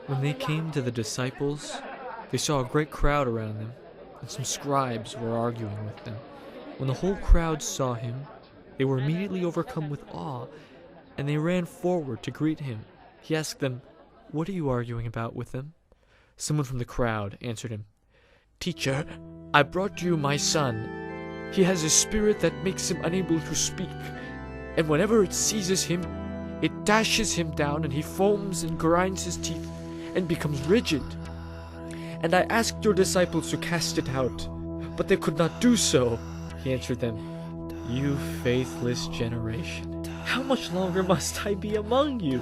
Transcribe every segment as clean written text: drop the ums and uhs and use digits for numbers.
When they came to the disciples, they saw a great crowd around them, and some scribes were arguing with them. When the whole crowd saw him, they were immediately overcome with awe, and they ran forward to greet him. He asked them, "What are you arguing about with them?" Someone from the crowd answered him, "Teacher, I brought you my son. He has a spirit that makes him unable to speak, and whenever it seizes him, it dashes him down, and he foams and grinds his teeth and becomes rigid. And I asked your disciples to cast it out, but they could not do so." He answered them, "You faithless generation, how much longer must I be among you?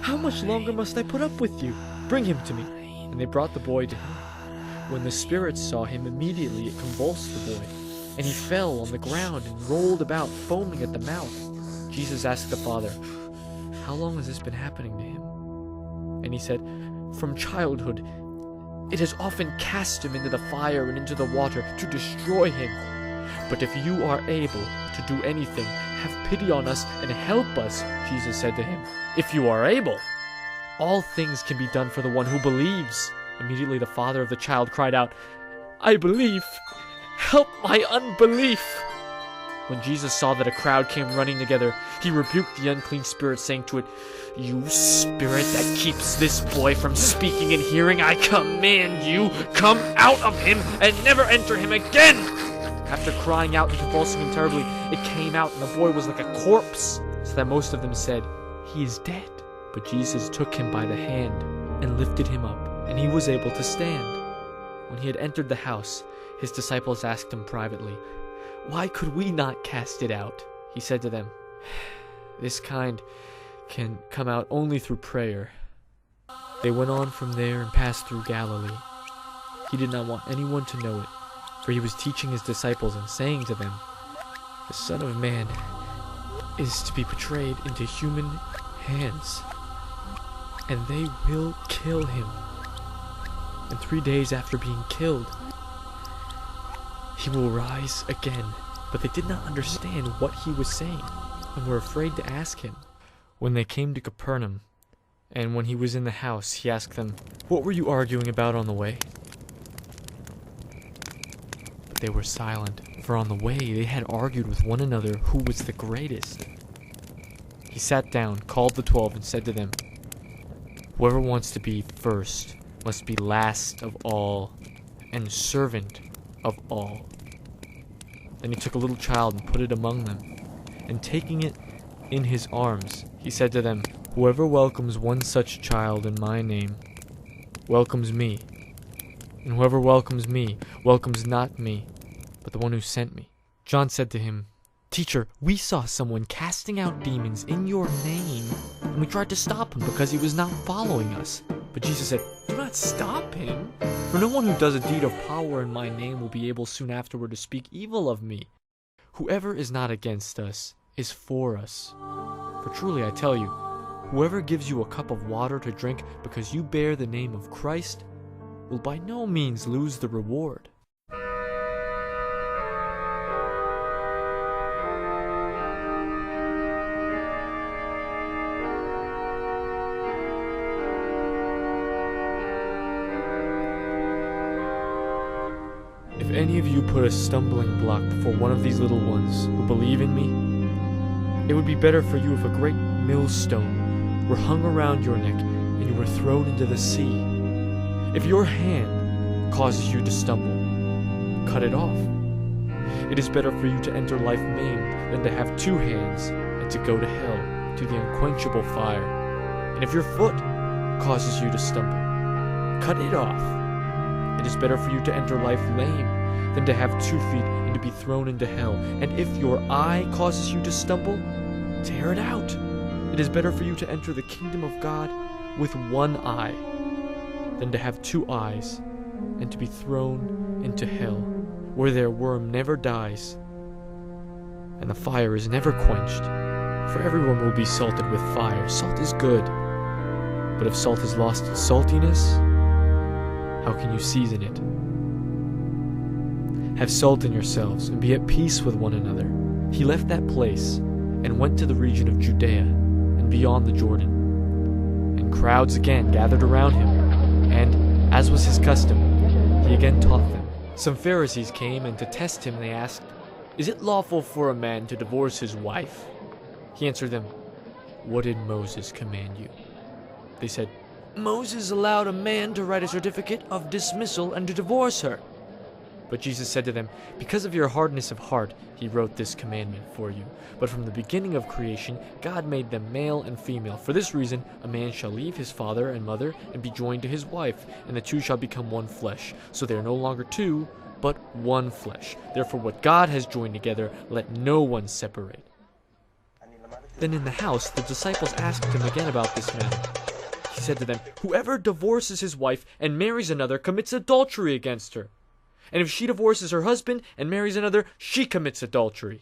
How much longer must I put up with you? Bring him to me." And they brought the boy to him. When the spirit saw him, immediately it convulsed the boy, and he fell on the ground and rolled about, foaming at the mouth. Jesus asked the father, "How long has this been happening to him?" And he said, "From childhood. It has often cast him into the fire and into the water to destroy him. But if you are able to do anything, have pity on us and help us." Jesus said to him, "If you are able, all things can be done for the one who believes." Immediately the father of the child cried out, "I believe. Help my unbelief." When Jesus saw that a crowd came running together, he rebuked the unclean spirit, saying to it, "You spirit that keeps this boy from speaking and hearing, I command you, come out of him and never enter him again." After crying out and convulsing him terribly, it came out, and the boy was like a corpse, so that most of them said, "He is dead." But Jesus took him by the hand and lifted him up, and he was able to stand. When he had entered the house, his disciples asked him privately, "Why could we not cast it out?" He said to them, "This kind can come out only through prayer." They went on from there and passed through Galilee. He did not want anyone to know it, for he was teaching his disciples and saying to them, "The Son of Man is to be betrayed into human hands, and they will kill him. And 3 days after being killed, he will rise again." But they did not understand what he was saying, and were afraid to ask him. When they came to Capernaum, and when he was in the house, he asked them, "What were you arguing about on the way?" But they were silent, for on the way they had argued with one another who was the greatest. He sat down, called the 12, and said to them, "Whoever wants to be first must be last of all, and servant of all." Then he took a little child and put it among them, and taking it in his arms, he said to them, "Whoever welcomes one such child in my name welcomes me, and whoever welcomes me welcomes not me, but the one who sent me." John said to him, "Teacher, we saw someone casting out demons in your name, and we tried to stop him because he was not following us." But Jesus said, "Do not stop him, for no one who does a deed of power in my name will be able soon afterward to speak evil of me. Whoever is not against us is for us. For truly I tell you, whoever gives you a cup of water to drink because you bear the name of Christ will by no means lose the reward." If any of you put a stumbling block before one of these little ones who believe in me, it would be better for you if a great millstone were hung around your neck and you were thrown into the sea. If your hand causes you to stumble, cut it off. It is better for you to enter life maimed than to have 2 hands and to go to hell, to the unquenchable fire. And if your foot causes you to stumble, cut it off. It is better for you to enter life lame than to have 2 feet and to be thrown into hell. And if your eye causes you to stumble, tear it out. It is better for you to enter the kingdom of God with 1 eye than to have 2 eyes and to be thrown into hell, where their worm never dies and the fire is never quenched. For everyone will be salted with fire. Salt is good, but if salt has lost its saltiness, how can you season it? Have salt in yourselves, and be at peace with one another. He left that place, and went to the region of Judea, and beyond the Jordan. And Crowds again gathered around him, and, as was his custom, he again taught them. Some Pharisees came, and to test him they asked, "Is it lawful for a man to divorce his wife?" He answered them, "What did Moses command you?" They said, "Moses allowed a man to write a certificate of dismissal and to divorce her." But Jesus said to them, "Because of your hardness of heart, he wrote this commandment for you. But from the beginning of creation, God made them male and female. For this reason, a man shall leave his father and mother and be joined to his wife, and the two shall become one flesh. So they are no longer two, but one flesh. Therefore what God has joined together, let no one separate." Then in the house, the disciples asked him again about this matter. He said to them, "Whoever divorces his wife and marries another commits adultery against her. And if she divorces her husband and marries another, she commits adultery.